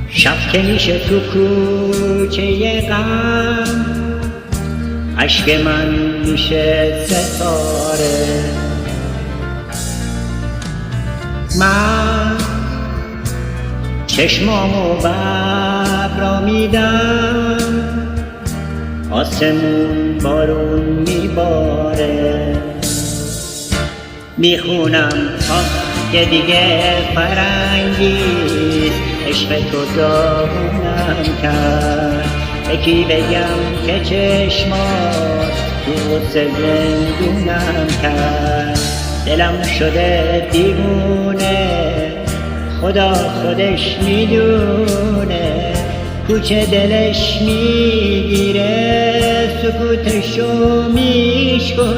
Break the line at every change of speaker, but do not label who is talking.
شب که میشه تو کوچه غم، اشک من میشه ستاره. من چشمامو ببرا میدم، آسمون بارون میباره. میخونم که دیگه فرنگیست، عشق تو داغونم کرد. یکی بگم که چشمات تو زندونم کرد. دلم شده دیوونه، خدا خودش میدونه. کوچه دلش میگیره، سکوتشو میشکنه.